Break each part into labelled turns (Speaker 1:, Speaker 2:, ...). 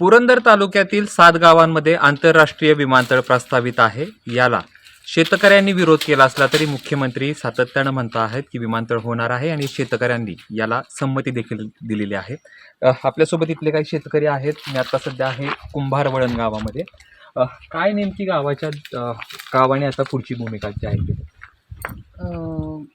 Speaker 1: पुरंदर तालुक्यातील 7 गावांमध्ये आंतरराष्ट्रीय विमानतळ प्रस्तावित आहे. याला शेतकऱ्यांनी विरोध केला असला तरी मुख्यमंत्री सातत्यानं म्हणत आहेत की विमानतळ होणार आहे आणि शेतकऱ्यांनी याला संमती देखील दिलेली आहे. आपल्यासोबत इथले काही शेतकरी आहेत. मी आता सध्या आहे कुंभारवळण गावामध्ये. काय नेमकी गावाने आता पुढची भूमिका जी आहे ती?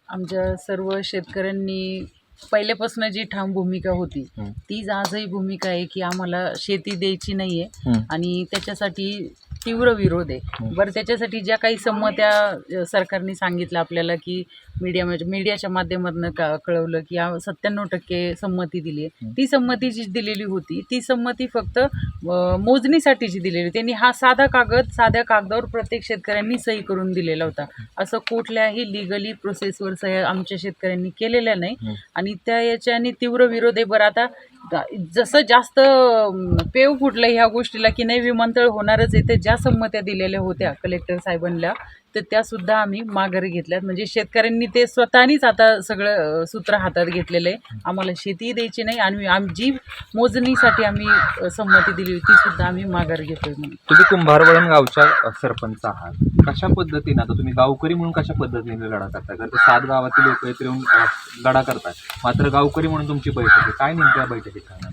Speaker 2: आमच्या सर्व शेतकऱ्यांनी पहिल्यापासून जी ठाम भूमिका होती तीच आजही भूमिका आहे की आम्हाला शेती द्यायची नाही आहे आणि त्याच्यासाठी तीव्र विरोध आहे. बरं, त्याच्यासाठी ज्या काही संमत्या सरकारने सांगितलं आपल्याला की मीडियाच्या माध्यमातून कळवलं की 97% संमती दिली आहे. ती संमती जी दिलेली होती ती संमती फक्त मोजणीसाठीची दिलेली. त्यांनी हा साध्या कागदावर प्रत्येक शेतकऱ्यांनी सही करून दिलेला होता. असं कुठल्याही लिगली प्रोसेसवर सही आमच्या शेतकऱ्यांनी केलेल्या नाही आणि त्या याच्याने तीव्र विरोध आहे. बरं, आता जसं जास्त पेव फुटलं ह्या गोष्टीला की नाही विमानतळ होणारच आहे, तर ज्या संमत्या दिलेल्या होत्या कलेक्टर साहेबांना तर त्यासुद्धा आम्ही माघारी घेतल्यात. म्हणजे शेतकऱ्यांनी ते स्वतःनीच आता सगळं सूत्र हातात घेतलेलं आहे. आम्हाला शेती द्यायची नाही आणि जी मोजणीसाठी आम्ही संमती दिली होती ती सुद्धा आम्ही माघारी घेतोय. म्हणून
Speaker 1: तुम्ही कुंभारवळण गावच्या सरपंच आहात. कशा पद्धतीने आता तुम्ही गावकरी म्हणून कशा पद्धतीने लढा करताय? कारण ते 7 गावातील लोक एकत्र येऊन लढा करतात, मात्र गावकरी म्हणून तुमची बैठक आहे. काय नेमक्या बैठकीत करणार?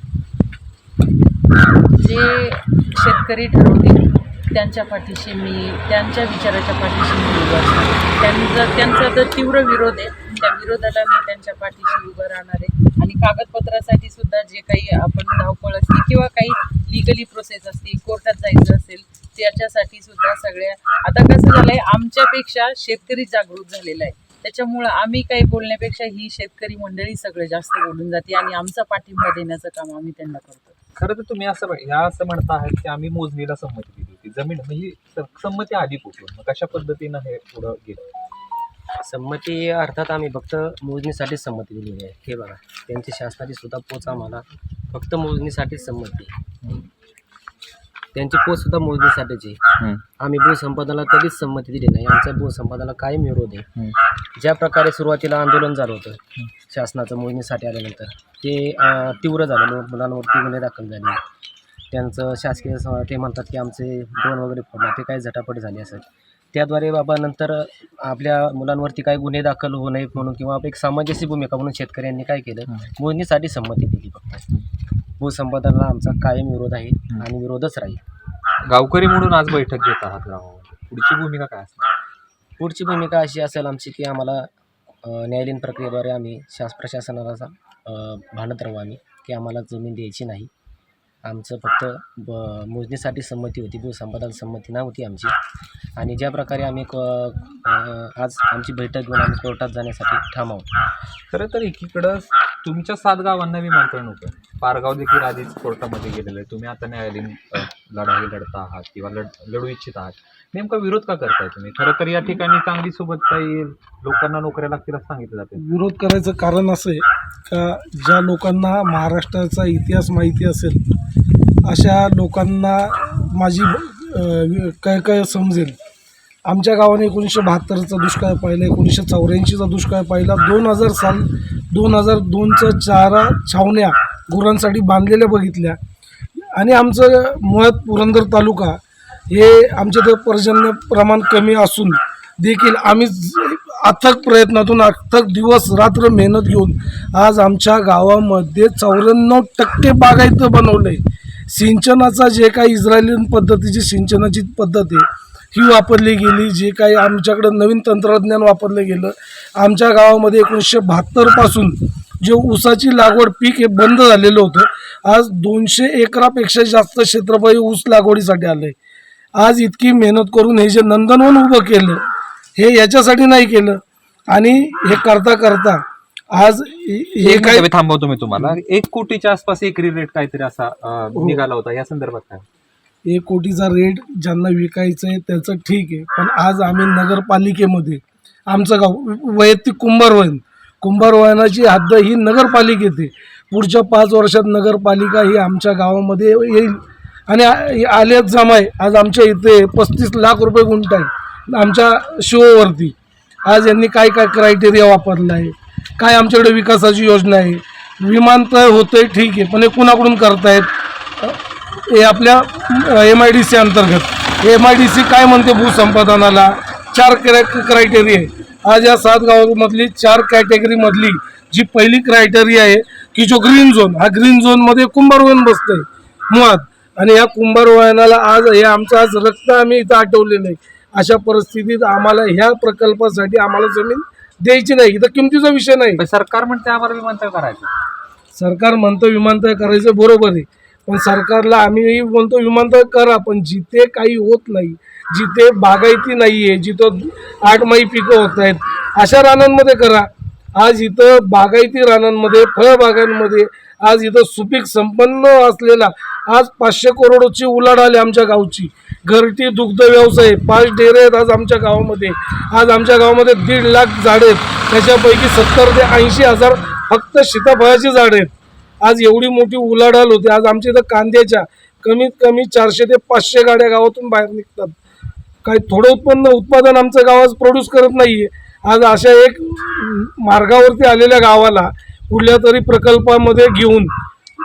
Speaker 2: जे शेतकरी ठरवतील त्यांच्या पाठीशी मी, त्यांच्या विचाराच्या पाठीशी मी उभं असणार. त्यांचा जर तीव्र विरोध आहे त्या विरोधाला मी त्यांच्या पाठीशी उभं राहणार आहे. आणि कागदपत्रासाठी सुद्धा जे काही आपण धावपळ असते किंवा काही लिगली प्रोसेस असते, कोर्टात जायचं असेल त्याच्यासाठी सुद्धा सगळ्या आता कसं झालं आहे, आमच्यापेक्षा शेतकरी जागृत झालेला आहे. त्याच्यामुळं आम्ही काही बोलण्यापेक्षा ही शेतकरी मंडळी सगळं जास्त बोलून जाते आणि आमचा पाठिंबा देण्याचं काम आम्ही त्यांना करतो.
Speaker 1: खरं तर तुम्ही असं म्हणता आहात की आम्ही मोजणीला संमती दिली होती. जमीन म्हणजे संमती आधी कुठून, मग कशा पद्धतीनं हे पुढं गेलं?
Speaker 3: संमती अर्थात आम्ही फक्त मोजणीसाठीच संमती दिलेली आहे. हे बघा, त्यांची शासनाची सुद्धा पोच आम्हाला फक्त मोजणीसाठीच संमती. त्यांची पोच सुद्धा मोजणीसाठीची. आम्ही भूसंपादनाला कधीच संमती दिली नाही. आमचा भूसंपादनाला कायम विरोध आहे. ज्या प्रकारे सुरुवातीला आंदोलन झालं होतं शासनाचं मोजणीसाठी आल्यानंतर ते तीव्र झालं, मुलांवरती गुन्हे दाखल झाले. त्यांचं शासकीय ते म्हणतात की आमचे ड्रोन वगैरे फोडला, ते काही झटापट झाली असेल. त्याद्वारे बाबा नंतर आपल्या मुलांवरती काही गुन्हे दाखल होऊ नयेत म्हणून किंवा एक सामंजस्य भूमिका म्हणून शेतकऱ्यांनी काय केलं, मोजणीसाठी संमती दिली. फक्त भूसंपादनाला आमचा कायम विरोध आहे आणि विरोधच राहील.
Speaker 1: गावकरी म्हणून आज बैठक घेत आहात गावामध्ये, पुढची भूमिका काय असणार?
Speaker 3: पुढची भूमिका अशी असेल आमची की आम्हाला न्यायालयीन प्रक्रियेद्वारे आम्ही प्रशासनाला भांडत राहू आम्ही की आम्हाला जमीन द्यायची नाही. आमचं फक्त मोजणीसाठी संमती होती, भूसंपादन संमती नव्हती आमची. आणि ज्या प्रकारे आम्ही आज आमची बैठक घेऊन आम्ही कोर्टात जाण्यासाठी ठाम आहोत.
Speaker 1: खरं तर एकीकडं तुमच्या 7 गावांना विमानतळ नव्हतं. पारगाव देखील आधीच कोर्टामध्ये गेलेलं आहे. तुम्ही आता न्यायालयीन लढाई लढता आहात किंवा लढू इच्छित आहात. नेमका विरोध का करताय तुम्ही? खरं तर या ठिकाणी चांगली सोबत येईल, लोकांना नोकऱ्या लागतील असं सांगितलं जाते.
Speaker 4: विरोध करायचं कारण असं आहे का ज्या लोकांना महाराष्ट्राचा इतिहास माहिती असेल अशा लोकांना माझी काय समजेल. आमच्या गावाने 1972चा दुष्काळ पाहिला, 1984चा दुष्काळ पाहिला, 2002च्या 4 छावण्या गुरांसाठी बांधलेल्या बघितल्या. आणि आमचं मुळात पुरंदर तालुका हे आमच्या तर पर्जन्य प्रमाण कमी असून देखील आम्ही अथक प्रयत्नातून अथक दिवस रात्र मेहनत घेऊन आज आमच्या गावामध्ये 94% बागायतं बनवलं आहे. सिंचनाचा जे काही इस्रायली पद्धतीची सिंचनाची पद्धत आहे ही वापरली गेली. जे काही आमच्याकडं नवीन तंत्रज्ञान वापरलं गेलं. आमच्या गावामध्ये 1972पासून जे ऊसाची लागवड पीक हे बंद झालेलं होतं, आज 200 एकरापेक्षा जास्त क्षेत्रफळ ऊस लागवडीसाठी आलं आहे. आज इतकी मेहनत करून हे जे नंदनवन उभं केलं हे याच्यासाठी नाही केलं. आणि हे करता आज हे काय
Speaker 1: थांबवतो मी तुम्हाला. 1 कोटीच्या आसपास एकरी रेट काहीतरी असा निघाला होता, या संदर्भात काय?
Speaker 4: 1 कोटीचा रेट ज्यांना विकायचं आहे त्याचं ठीक आहे, पण आज आम्ही नगरपालिकेमध्ये आमचं गाव वैयक्तिक कुंभारवळणाची हद्द ही नगरपालिकेत आहे. पुढच्या 5 वर्षात नगरपालिका ही आमच्या गावामध्ये येईल. आणि आल्यात जमाय आज आमच्या इथे 35 लाख रुपये गुंठा आहे आमच्या शिववरती. आज यांनी काय क्रायटेरिया वापरला आहे, काय आमच्याकडे विकासाची योजना आहे. विमानतळ होतंय ठीक आहे, पण हे कुणाकडून करतायत? हे आपल्या MIDC अंतर्गत MIDC काय म्हणते भूसंपादनाला 4 क्रायटेरिया आहे. आज या 7 गावामधली 4 कॅटेगरीमधली जी पहिली क्रायटेरिया आहे की जो ग्रीन झोन, हा ग्रीन झोनमध्ये कुंभारवन बसतंय मुळात. आणि या कुंभारवनाला आज हे आमचं आज रक्त आम्ही इथं आटवलेलं आहे. अशा परिस्थितीत आम्हाला ह्या प्रकल्पासाठी आम्हाला जमीन द्यायची नाही. इथं किमतीचा विषय नाही.
Speaker 1: पण सरकार म्हणते आम्हाला विमानतळ करायचं.
Speaker 4: सरकार म्हणतं विमानतळ करायचं, बरोबर आहे. पण सरकारला आम्ही म्हणतो विमानतळ करा, पण जिथे काही होत नाही, जिथे बागायती नाही आहे, जिथं 8 माही पिकं होत आहेत, अशा रानांमध्ये करा. आज इथं बागायती रानांमध्ये, फळबागांमध्ये आज इथं सुपीक संपन्न असलेला आज 500 करोडची उलाढाल आहे आमच्या गावची. घरटी दुग्ध व्यवसाय 5 डेअरी आहेत आज आमच्या गावामध्ये. आज आमच्या गावामध्ये 1.5 लाख झाडं आहेत, त्याच्यापैकी 70 ते 80 हजार फक्त सीताफळाची झाडं आहेत. आज एवढी मोठी उलाढाल होते. आज आमच्या इथं कांद्याच्या कमीत कमी 400 ते 500 गाड्या गावातून बाहेर निघतात. काही थोडं उत्पादन आमचं गाव आज प्रोड्यूस करत नाहीये. आज अशा एक मार्गावरती आलेल्या गावाला कुठल्या तरी प्रकल्पामध्ये घेऊन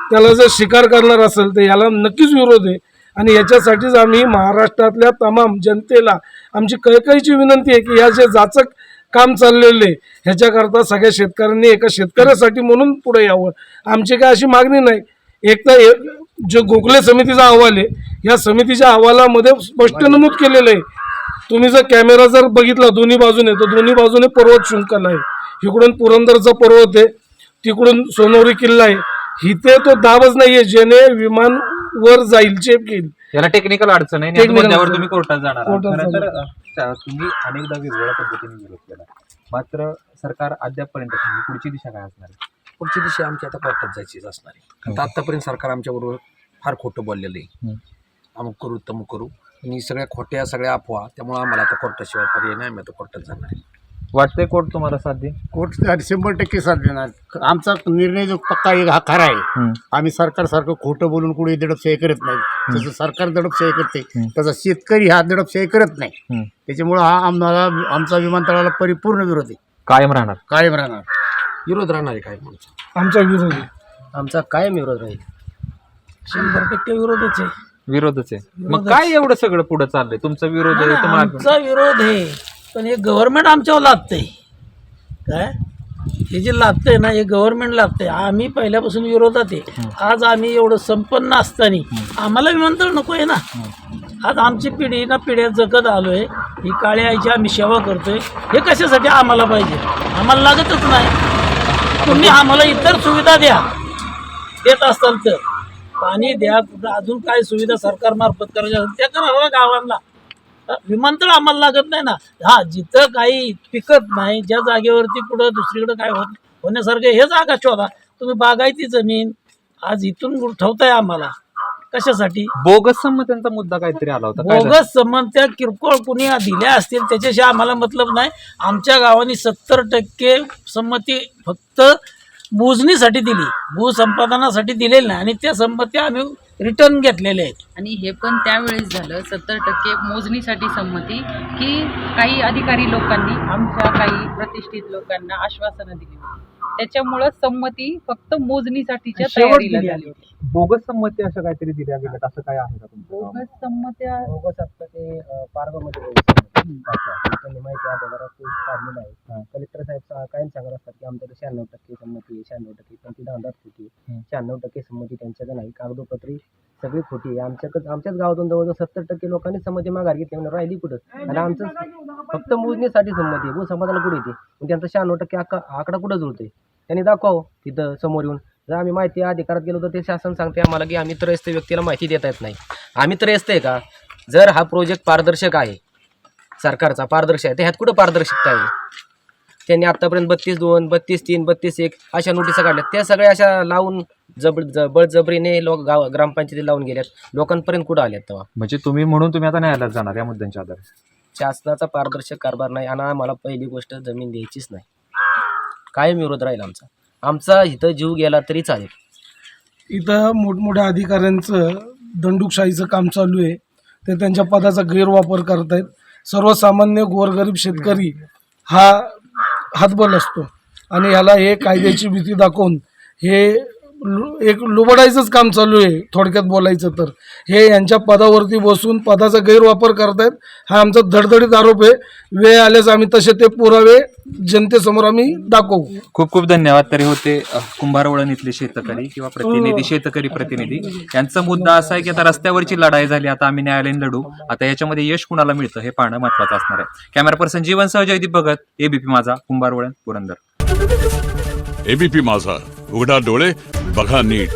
Speaker 4: त्याला जर शिकार करणार असेल तर याला नक्कीच विरोध आहे. आणि याच्यासाठीच आम्ही महाराष्ट्रातल्या तमाम जनतेला आमची कळकळीची विनंती आहे की या जे जाचक काम चाललेलं आहे ह्याच्याकरता सगळ्या शेतकऱ्यांनी एका शेतकऱ्यासाठी म्हणून पुढे यावं. आमची काय अशी मागणी नाही. एक तर जो गोखले समितीचा अहवाल आहे, या समितीच्या अहवालामध्ये स्पष्ट नमूद केलेलं आहे. तुम्ही जर कॅमेरा जर बघितला दोन्ही बाजूने, तर दोन्ही बाजूने पर्वत शृंखला आहे. इकडून पुरंदरचा पर्वत आहे, तिकडून सोनवरी किल्ला आहे. इथे तो दाबच नाहीये जेणे विमान वर जाईल, चेप घेईल.
Speaker 1: याला टेक्निकल अडचण आहे.
Speaker 4: Technical
Speaker 1: मुद्द्यावर
Speaker 4: अडचण.
Speaker 1: तुम्ही कोर्टात जाणार आहात.
Speaker 4: कोर्टात
Speaker 1: खरं तर तुम्ही अनेकदा वेगवेगळ्या पद्धतीने विरोध केला, मात्र सरकार अद्यापपर्यंत पुढची दिशा काय असणार आहे?
Speaker 3: पुढची दिशा आमची आता कोर्टात जायचीच असणार आहे. आता आत्तापर्यंत सरकार आमच्याबरोबर फार खोटं बोललेलं आहे. अमुक करू तमुक करू, आणि सगळ्या खोट्या सगळ्या अफवा. त्यामुळे आम्हाला आता कोर्टाशिवाय पर्याय नाही. आम्ही आता कोर्टात जाणार आहे.
Speaker 1: वाटतंय कोर्ट तुम्हाला साथ देईल?
Speaker 5: कोर्ट 100% साथ देणार. आमचा निर्णय जो पक्का हा खरा आहे. आम्ही सरकारसारखं खोटं बोलून कुठे दडपशाही करत नाही. जसं सरकार दडपशाही करते तसा शेतकरी हा दडपशाही करत नाही. त्याच्यामुळं हा आम्हाला आमचा विमानतळाला परिपूर्ण विरोध आहे.
Speaker 1: कायम राहणार.
Speaker 5: कायम राहणार.
Speaker 3: विरोध राहणार आहे काय म्हणतो.
Speaker 4: आमचा विरोध आहे.
Speaker 3: आमचा कायम विरोध राहील.
Speaker 6: 100% विरोधच आहे.
Speaker 1: विरोधच आहे. मग काय एवढं सगळं पुढे चाललंय? तुमचा विरोध आहे, तुम्हाला
Speaker 6: आमचा विरोध आहे, पण हे गव्हर्नमेंट आमच्यावर लादतंय. काय हे जे लादतंय ना, हे गव्हर्नमेंट लादतंय. आम्ही पहिल्यापासून विरोधात आहे. आज आम्ही एवढं संपन्न असताना आम्हाला विमानतळ नको आहे ना. आज आमची पिढी ना पिढ्या जगत आलोय. ही काळ्या आईची आम्ही सेवा करतोय. हे कशासाठी आम्हाला पाहिजे? आम्हाला लागतच नाही. तुम्ही आम्हाला इतर सुविधा द्या, देत असताल तर पाणी द्या, कुठं अजून काय सुविधा सरकारमार्फत करायच्या त्या करा गावांना. विमानतळ आम्हाला लागत नाही ना. हा, जिथं काही पिकत नाही, ज्या जागेवरती पुढं दुसरीकडे काय होण्यासारखं हे जागा शोधा. तुम्ही बागायती जमीन आज इथून ठेवताय आम्हाला कशासाठी?
Speaker 1: बोगस संमत्यांचा मुद्दा काहीतरी आला होता. काय झालं?
Speaker 6: बोगस संमत्या किरकोळ कुणी दिल्या असतील त्याच्याशी आम्हाला मतलब नाही. आमच्या गावाने 70% संमती फक्त मोजणीसाठी दिली, भूसंपादनासाठी दिलेली नाही. आणि त्या संमत्या आम्ही रिटर्न घेतलेल्या आहेत.
Speaker 2: आणि हे पण त्यावेळेस झालं 70% मोजणीसाठी संमती, की काही अधिकारी लोकांनी आमच्या काही प्रतिष्ठित लोकांना आश्वासनं दिली होती. त्याच्यामुळं संमती फक्त मोजणीसाठीच्या तयारीला झाली होती.
Speaker 1: बोगस संमती अशा काहीतरी दिल्या गेल्यात असं काय आहे का तुमचं?
Speaker 2: बोगस संमत्या
Speaker 3: बोगस असतं ते पारगामध्ये बोगस त्यांनी माहिती अगोदर काढलेलं आहे. कलेक्टर साहेब कायम सांगत असतात की आमच्याकडे 96% संमती आहे, 96%, पण ती दांडात खोटी. 96% संमती त्यांच्याकडे नाही. कागदोपत्री सगळी खोटी आहे. आमच्याच गावातून जवळजवळ 70% लोकांनी संमती माघार घेतली. म्हणून राहिली कुठं? आणि आमचं फक्त मोजणीसाठी संमती आहे. भूसंपादनाला कुठे येते? पण त्यांचा 96% आकडा कुठं जुळतोय? त्यांनी दाखवावं तिथं समोर येऊन. जर आम्ही माहिती अधिकारात गेलो तर ते शासन सांगते आम्हाला की आम्ही त्रयस्थ व्यक्तीला माहिती देता येत नाही. आम्ही त्रयस्थ आहे का? जर हा प्रोजेक्ट पारदर्शक आहे, सरकारचा पारदर्शक आहे, तर ह्यात कुठं पारदर्शकता आहे? त्यांनी आत्तापर्यंत 32(2), 32(3), 32(1) अशा नोटिसा काढल्यात. त्या सगळ्या अशा लावून बळजबरीने ग्रामपंचायती लावून गेल्यात. लोकांपर्यंत कुठं आल्यात तेव्हा?
Speaker 1: म्हणजे तुम्ही आता न्यायालयात जाणार या मुद्द्यांच्या आधारे?
Speaker 3: शासनाचा पारदर्शक कारभार नाही. आणि आम्हाला पहिली गोष्ट जमीन द्यायचीच नाही. कायम विरोध राहील आमचा. इथं जीव गेला तरी चालेल.
Speaker 4: इथं मोठमोठ्या अधिकाऱ्यांचं दंडुकशाहीचं काम चालू आहे. ते त्यांच्या पदाचा गैरवापर करतायत. सर्वसामान्य गोरगरीब शेतकरी हा हातबल असतो आणि ह्याला हे कायद्याची भीती दाखवून हे एक लुबाडायचंच काम चालू आहे थोडक्यात बोलायचं तर. हे यांच्या पदावरती बसून पदाचा गैरवापर करतायत, हा आमचा धडधडीत आरोप आहे. वेळ आल्यास आम्ही तसे ते पुरावे जनतेसमोर आम्ही दाखवू.
Speaker 1: खूप खूप धन्यवाद. तरी होते कुंभारवळण इथले शेतकरी किंवा प्रतिनिधी, शेतकरी प्रतिनिधी. यांचा मुद्दा असा आहे की आता रस्त्यावरची लढाई झाली, आता आम्ही न्यायालयीन लढू. आता याच्यामध्ये यश कुणाला मिळतं हे पाहणं महत्वाचं असणार आहे. कॅमेरा पर्सन जीवनसह जयदीप भगत, एबीपी माझा, कुंभारवळण, पुरंदर.
Speaker 7: एबीपी माझा, उघडा डोळे बघा नीट.